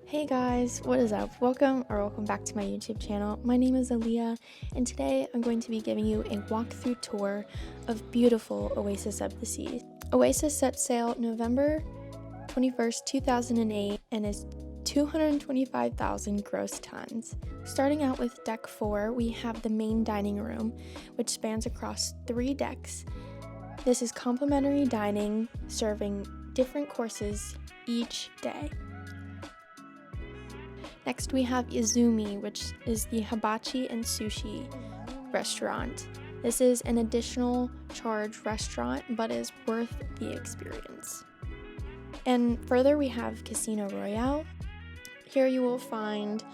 Hey guys, what is up? Welcome back to my YouTube channel. My name is Aliya, and today I'm going to be giving you a walkthrough tour of beautiful Oasis of the Seas. Oasis set sail November 21st, 2008 and is 225,000 gross tons. Starting out with deck 4, we have the main dining room, which spans across 3 decks. This is complimentary dining, serving different courses each day. Next we have Izumi, which is the hibachi and sushi restaurant. This is an additional charge restaurant, but is worth the experience. And further we have Casino Royale. Here you will find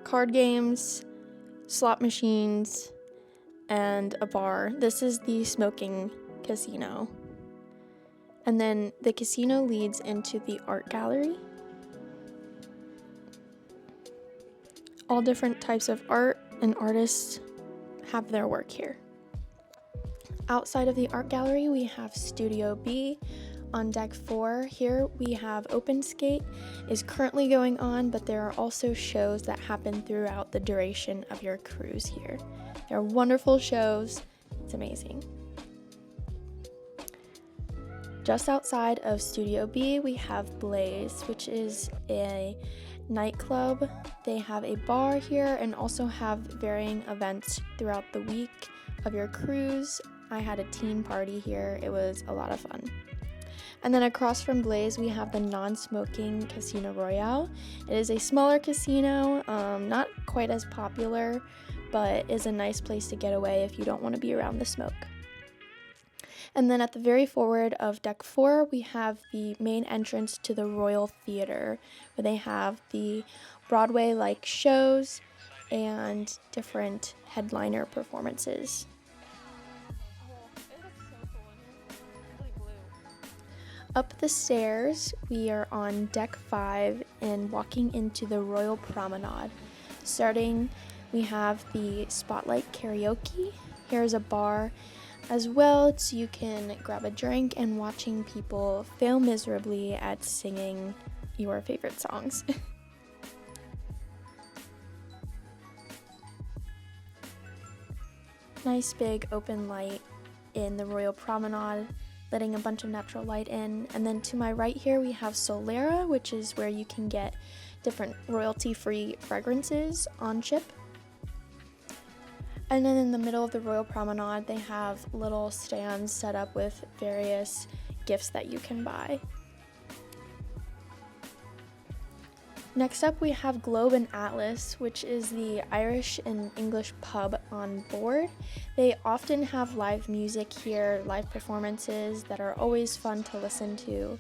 card games, slot machines, and a bar. This is the smoking casino. And then the casino leads into the art gallery. All different types of art and artists have their work here. Outside of the art gallery, we have Studio B on deck 4. Here we have Open Skate is currently going on, but there are also shows that happen throughout the duration of your cruise here. They're wonderful shows. It's amazing. Just outside of Studio B, we have Blaze, which is a nightclub. They have a bar here and also have varying events throughout the week of your cruise. I had a teen party here. It was a lot of fun. And then across from Blaze, we have the non-smoking Casino Royale. It is a smaller casino, not quite as popular, but is a nice place to get away if you don't want to be around the smoke. And then at the very forward of deck 4, we have the main entrance to the Royal Theater, where they have the Broadway-like shows and different headliner performances. Up the stairs, we are on deck 5 and walking into the Royal Promenade. Starting, we have the Spotlight Karaoke. Here's a bar as well, so you can grab a drink and watching people fail miserably at singing your favorite songs. Nice big open light in the Royal Promenade, letting a bunch of natural light in. And then to my right here we have Solera, which is where you can get different royalty-free fragrances on ship. And then in the middle of the Royal Promenade, they have little stands set up with various gifts that you can buy. Next up, we have Globe and Atlas, which is the Irish and English pub on board. They often have live music here, live performances that are always fun to listen to.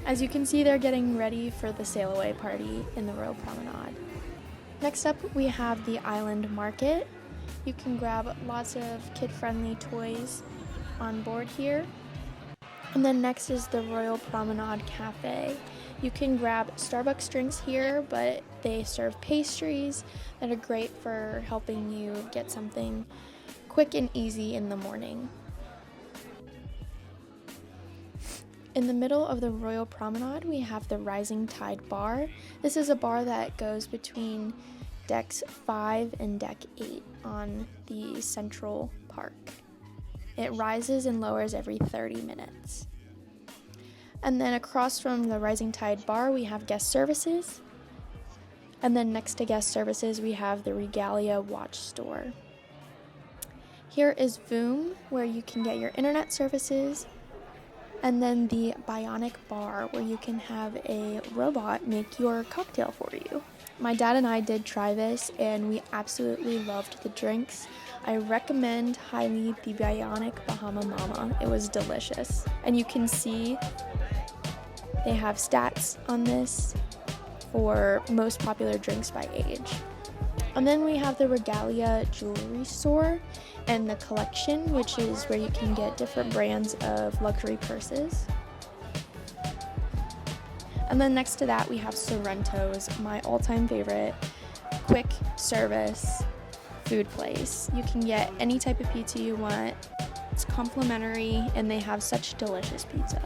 As you can see, they're getting ready for the sail away party in the Royal Promenade. Next up, we have the Island Market. You can grab lots of kid-friendly toys on board here. And then next is the Royal Promenade Cafe. You can grab Starbucks drinks here, but they serve pastries that are great for helping you get something quick and easy in the morning. In the middle of the Royal Promenade, we have the Rising Tide Bar. This is a bar that goes between decks 5 and deck 8 on the Central Park. It rises and lowers every 30 minutes. And then across from the Rising Tide Bar, we have guest services. And then next to guest services, we have the Regalia Watch Store. Here is Voom, where you can get your internet services. And then the Bionic Bar, where you can have a robot make your cocktail for you. My dad and I did try this, and we absolutely loved the drinks. I recommend highly the Bionic Bahama Mama. It was delicious. And you can see they have stats on this for most popular drinks by age. And then we have the Regalia Jewelry Store and the Collection, which is where you can get different brands of luxury purses. And then next to that we have Sorrento's, my all-time favorite quick service food place. You can get any type of pizza you want It's complimentary, and they have such delicious pizza.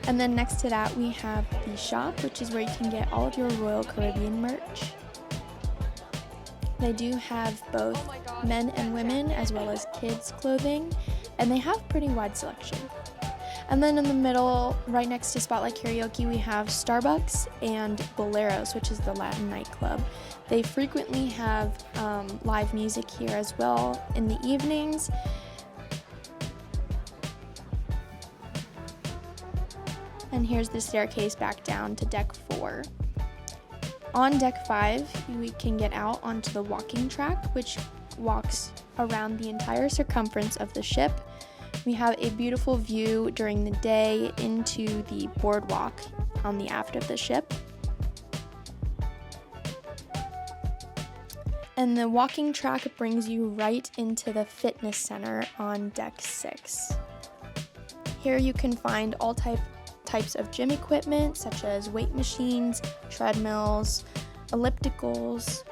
And then next to that, we have the shop, which is where you can get all of your Royal Caribbean merch. They do have both men and women as well as kids clothing, and they have pretty wide selection. And then in the middle, right next to Spotlight Karaoke, we have Starbucks and Boleros, which is the Latin nightclub. They frequently have live music here as well in the evenings. And here's the staircase back down to deck 4. On deck 5, we can get out onto the walking track, which walks around the entire circumference of the ship. We have a beautiful view during the day into the boardwalk on the aft of the ship. And the walking track brings you right into the fitness center on deck 6. Here you can find all types of gym equipment, such as weight machines, treadmills, ellipticals.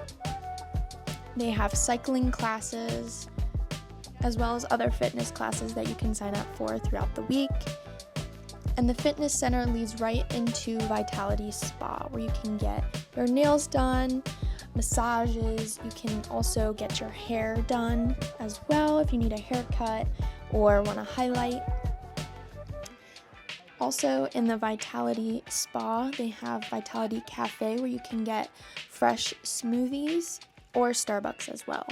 They have cycling classes, as well as other fitness classes that you can sign up for throughout the week. And the fitness center leads right into Vitality Spa, where you can get your nails done, massages. You can also get your hair done as well if you need a haircut or want to highlight. Also in the Vitality Spa, they have Vitality Cafe, where you can get fresh smoothies, or Starbucks as well.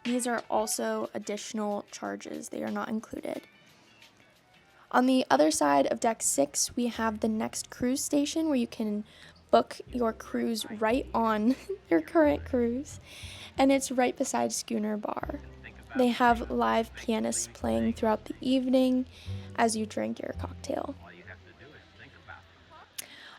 These are also additional charges. They are not included. On the other side of deck 6, we have the next cruise station, where you can book your cruise right on your current cruise, and it's right beside Schooner Bar. They have live pianists playing throughout the evening as you drink your cocktail.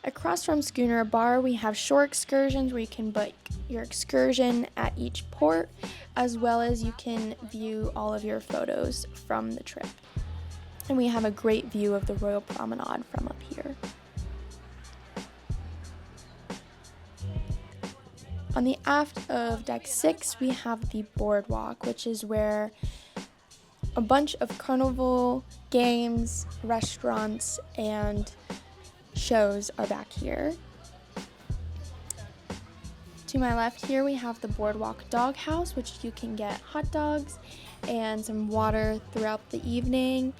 Across from Schooner Bar, we have shore excursions, where you can book your excursion at each port, as well as you can view all of your photos from the trip. And we have a great view of the Royal Promenade from up here. On the aft of deck 6, we have the boardwalk, which is where a bunch of carnival games, restaurants, and shows are back here. To my left here, we have the Boardwalk Doghouse, which you can get hot dogs and some water throughout the evening.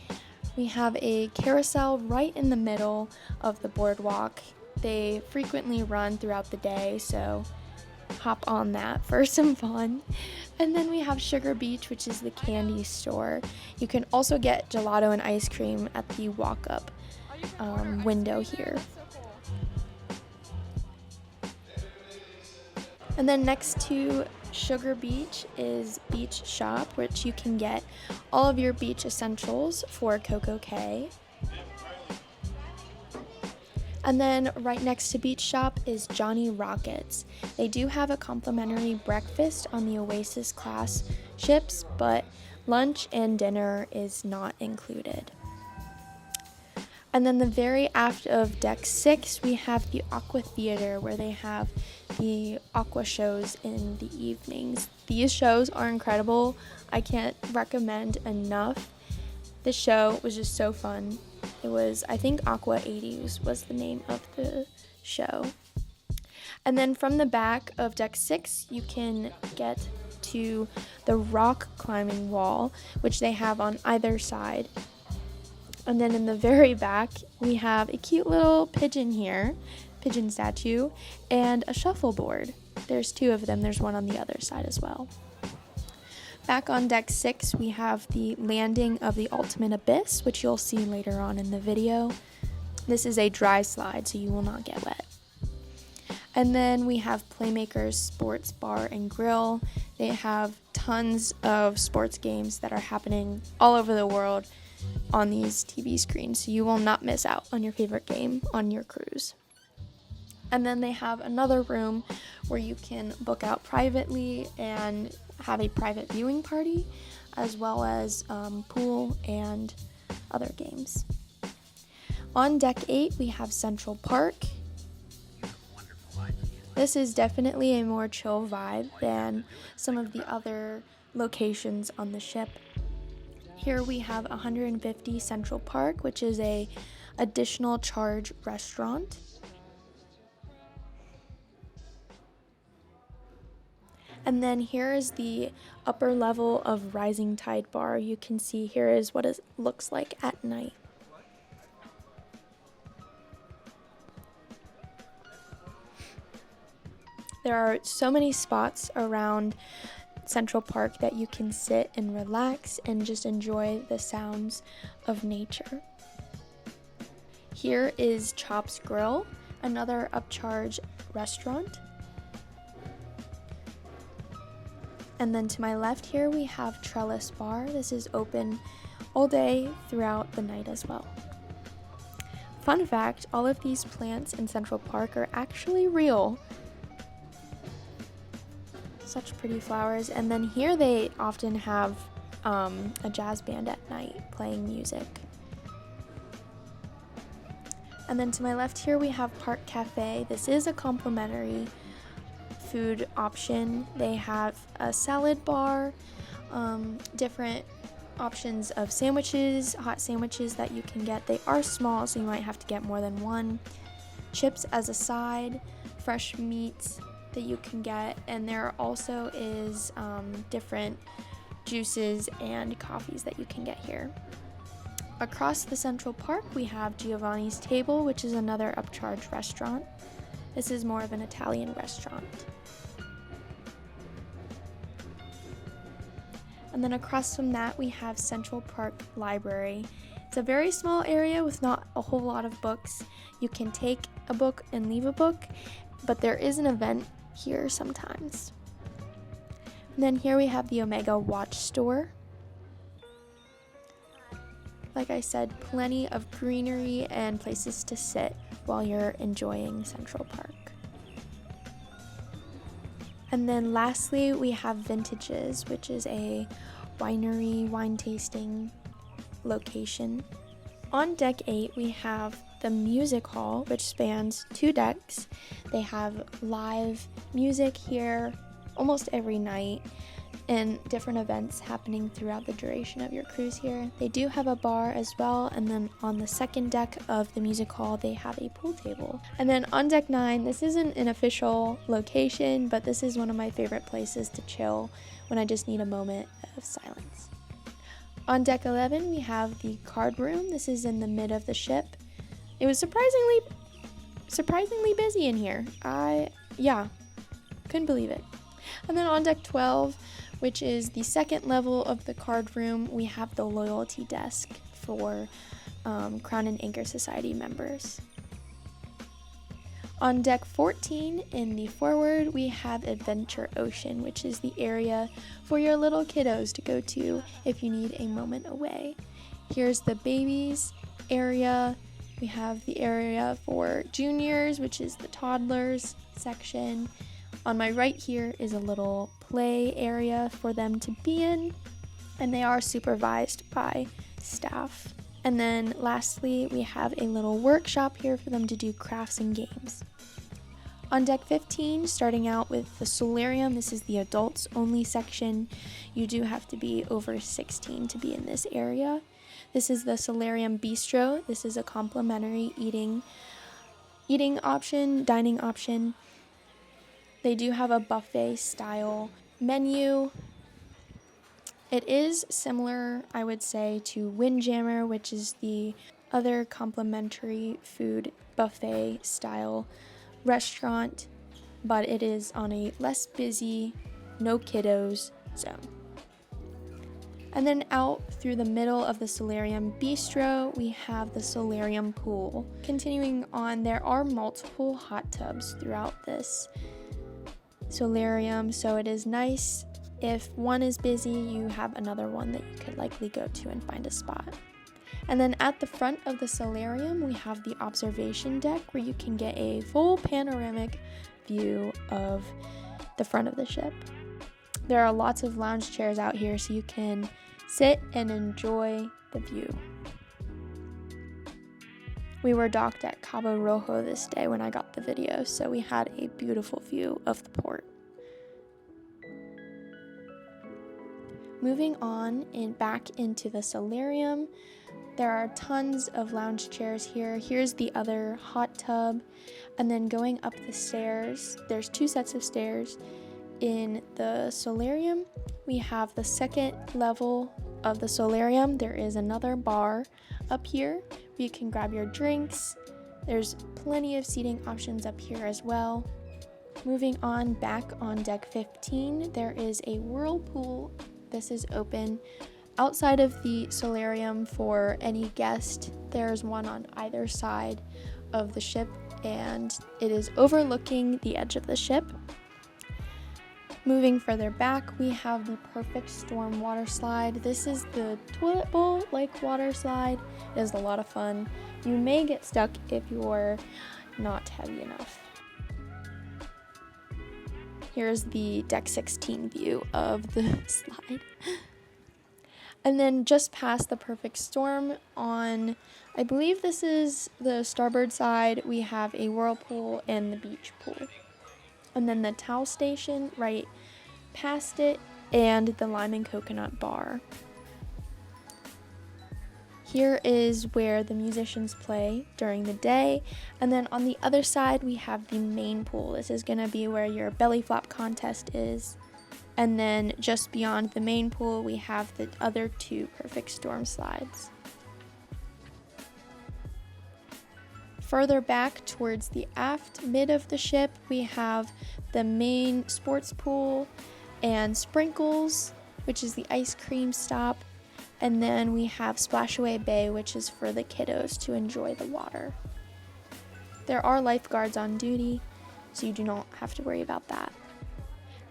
We have a carousel right in the middle of the boardwalk. They frequently run throughout the day, so hop on that for some fun. And then we have Sugar Beach, which is the candy store. You can also get gelato and ice cream at the walk-up window here. And then next to Sugar Beach is Beach Shop, which you can get all of your beach essentials for Coco Cay. And then right next to Beach Shop is Johnny Rockets. They do have a complimentary breakfast on the Oasis class ships, but lunch and dinner is not included. And then the very aft of deck 6, we have the Aqua Theater, where they have the aqua shows in the evenings. These shows are incredible. I can't recommend enough. The show was just so fun. It was, I think, Aqua 80s was the name of the show. And then from the back of deck 6, you can get to the rock climbing wall, which they have on either side. And then in the very back, we have a cute little pigeon here, pigeon statue, and a shuffleboard. There's 2 of them. There's one on the other side as well. Back on deck 6, we have the landing of the Ultimate Abyss, which you'll see later on in the video. This is a dry slide, so you will not get wet. And then we have Playmakers Sports Bar and Grill. They have tons of sports games that are happening all over the world on these TV screens, so you will not miss out on your favorite game on your cruise. And then they have another room where you can book out privately and have a private viewing party, as well as pool and other games. On deck 8, we have Central Park. This is definitely a more chill vibe than some of the other locations on the ship. Here we have 150 Central Park, which is a additional charge restaurant. And then here is the upper level of Rising Tide Bar. You can see here is what it looks like at night. There are so many spots around Central Park that you can sit and relax and just enjoy the sounds of nature. Here is Chop's Grill, another upcharge restaurant. And then to my left here we have Trellis Bar. This is open all day throughout the night as well. Fun fact, all of these plants in Central Park are actually real. Such pretty flowers. And then here they often have a jazz band at night playing music. And then to my left here we have Park Cafe. This is a complimentary food option. They have a salad bar, different options of sandwiches, hot sandwiches that you can get. They are small, so you might have to get more than one. Chips as a side, fresh meats that you can get, and there also is different juices and coffees that you can get here. Across the Central Park we have Giovanni's Table, which is another upcharge restaurant. This is more of an Italian restaurant. And then across from that we have Central Park Library. It's a very small area with not a whole lot of books. You can take a book and leave a book, but there is an event here sometimes. And then here we have the Omega Watch Store. Like I said, plenty of greenery and places to sit while you're enjoying Central Park. And then lastly, we have Vintages, which is a winery, wine tasting location. On deck 8, we have the music hall, which spans 2 decks. They have live music here almost every night and different events happening throughout the duration of your cruise here. They do have a bar as well, and then on the second deck of the music hall they have a pool table. And then on deck 9, this isn't an official location, but this is one of my favorite places to chill when I just need a moment of silence. On deck 11 we have the card room. This is in the mid of the ship. It was surprisingly busy in here. Couldn't believe it. And then on deck 12, which is the second level of the card room, we have the loyalty desk for Crown and Anchor Society members. On deck 14 in the forward, we have Adventure Ocean, which is the area for your little kiddos to go to if you need a moment away. Here's the babies area. We have the area for juniors, which is the toddlers section. On my right here is a little play area for them to be in, and they are supervised by staff. And then lastly, we have a little workshop here for them to do crafts and games. On deck 15, starting out with the solarium, this is the adults only section. You do have to be over 16 to be in this area. This is the Solarium Bistro. This is a complimentary eating option, dining option. They do have a buffet style menu. It is similar, I would say, to Windjammer, which is the other complimentary food buffet style restaurant, but it is on a less busy, no kiddos zone. And then out through the middle of the Solarium Bistro, we have the Solarium Pool. Continuing on, there are multiple hot tubs throughout this solarium, so it is nice if one is busy, you have another one that you could likely go to and find a spot. And then at the front of the solarium, we have the observation deck where you can get a full panoramic view of the front of the ship. There are lots of lounge chairs out here so you can sit and enjoy the view. We were docked at Cabo Rojo this day when I got the video, so we had a beautiful view of the port. Moving on and back into the solarium, there are tons of lounge chairs here. Here's the other hot tub, and then going up the stairs, there's 2 sets of stairs. In the solarium, we have the second level of the solarium. There is another bar up here where you can grab your drinks. There's plenty of seating options up here as well. Moving on back on deck 15, there is a whirlpool. This is open outside of the solarium for any guest. There's one on either side of the ship, and it is overlooking the edge of the ship. Moving further back, we have the Perfect Storm water slide. This is the toilet bowl like water slide. It is a lot of fun. You may get stuck if you're not heavy enough. Here's the deck 16 view of the slide. And then just past the Perfect Storm on, I believe this is the starboard side, we have a whirlpool and the beach pool. And then the towel station right past it, and the lime and coconut bar. Here is where the musicians play during the day, and then on the other side we have the main pool. This is going to be where your belly flop contest is, and then just beyond the main pool we have the other 2 Perfect Storm slides. Further back towards the aft mid of the ship, we have the main sports pool and Sprinkles, which is the ice cream stop. And then we have Splashaway Bay, which is for the kiddos to enjoy the water. There are lifeguards on duty, so you do not have to worry about that.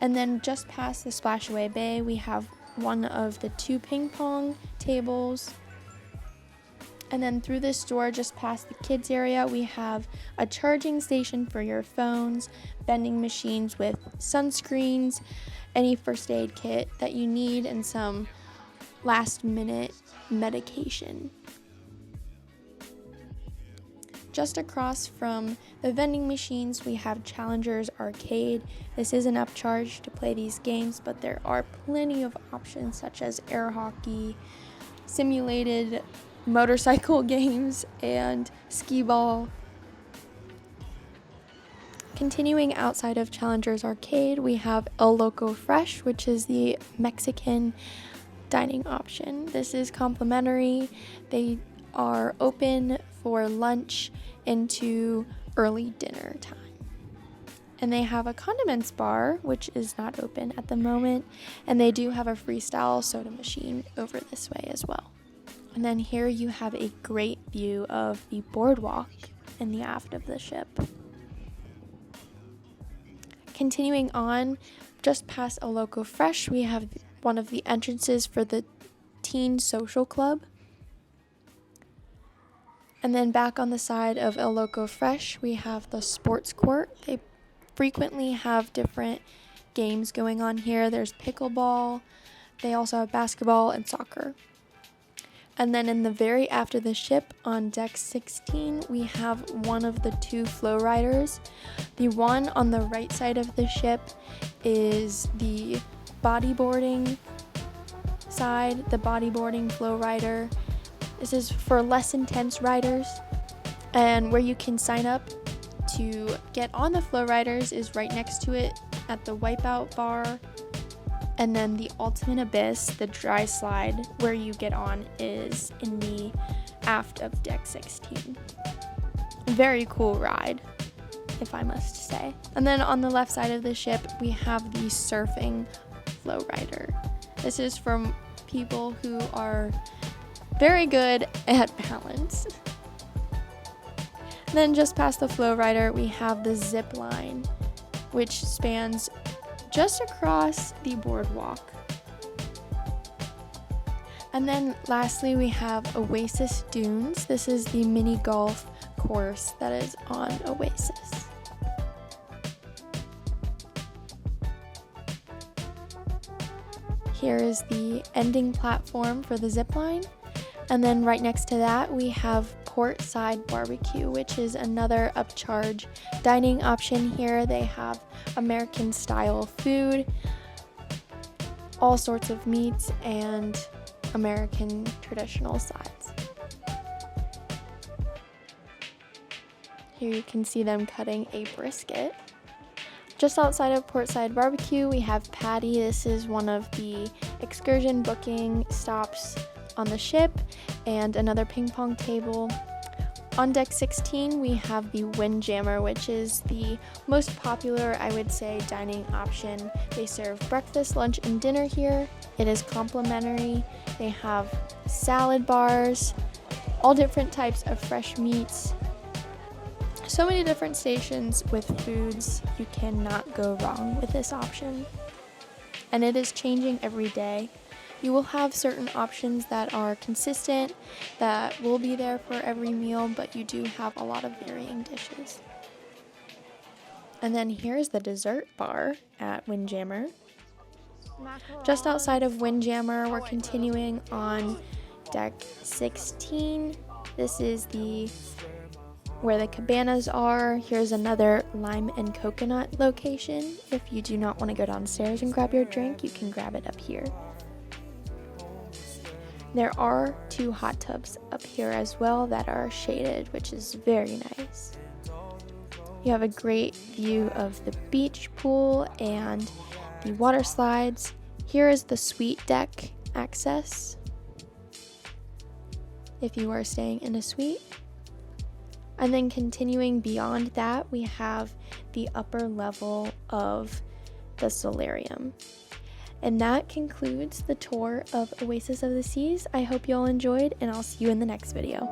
And then just past the Splashaway Bay, we have one of the 2 ping pong tables. And then through this door, just past the kids area, we have a charging station for your phones, vending machines with sunscreens, any first aid kit that you need, and some last minute medication. Just across from the vending machines, we have Challengers Arcade. This is an upcharge to play these games, but there are plenty of options such as air hockey, simulated motorcycle games, and skee ball. Continuing outside of Challengers Arcade, we have El Loco Fresh, which is the Mexican dining option. This is complimentary. They are open for lunch into early dinner time. And they have a condiments bar, which is not open at the moment, and they do have a freestyle soda machine over this way as well. And then here you have a great view of the boardwalk in the aft of the ship. Continuing on, just past El Loco Fresh, we have one of the entrances for the Teen Social Club. And then back on the side of El Loco Fresh, we have the sports court. They frequently have different games going on here. There's pickleball, they also have basketball and soccer. And then in the very aft of the ship on deck 16, we have one of the 2 flow riders. The one on the right side of the ship is the bodyboarding side, the bodyboarding flow rider. This is for less intense riders, and where you can sign up to get on the flow riders is right next to it at the wipeout bar. And then the Ultimate Abyss, the dry slide where you get on, is in the aft of deck 16. Very cool ride, if I must say. And then on the left side of the ship, we have the surfing flow rider. This is from people who are very good at balance. Then just past the flow rider, we have the zip line, which spans just across the boardwalk. And then lastly, we have Oasis Dunes. This is the mini golf course that is on Oasis. Here is the ending platform for the zip line. And then right next to that, we have Courtside Barbecue, which is another upcharge dining option here. They have American style food, all sorts of meats, and American traditional sides. Here you can see them cutting a brisket. Just outside of Portside Barbecue, we have Patty. This is one of the excursion booking stops on the ship, and another ping pong table. On deck 16, we have the Windjammer, which is the most popular, I would say, dining option. They serve breakfast, lunch, and dinner here. It is complimentary. They have salad bars, all different types of fresh meats. So many different stations with foods. You cannot go wrong with this option. And it is changing every day. You will have certain options that are consistent, that will be there for every meal, but you do have a lot of varying dishes. And then here's the dessert bar at Windjammer. Just outside of Windjammer, we're continuing on deck 16. This is where the cabanas are. Here's another lime and coconut location. If you do not want to go downstairs and grab your drink, you can grab it up here. There are 2 hot tubs up here as well that are shaded, which is very nice. You have a great view of the beach pool and the water slides. Here is the suite deck access, if you are staying in a suite. And then continuing beyond that, we have the upper level of the solarium. And that concludes the tour of Oasis of the Seas. I hope you all enjoyed, and I'll see you in the next video.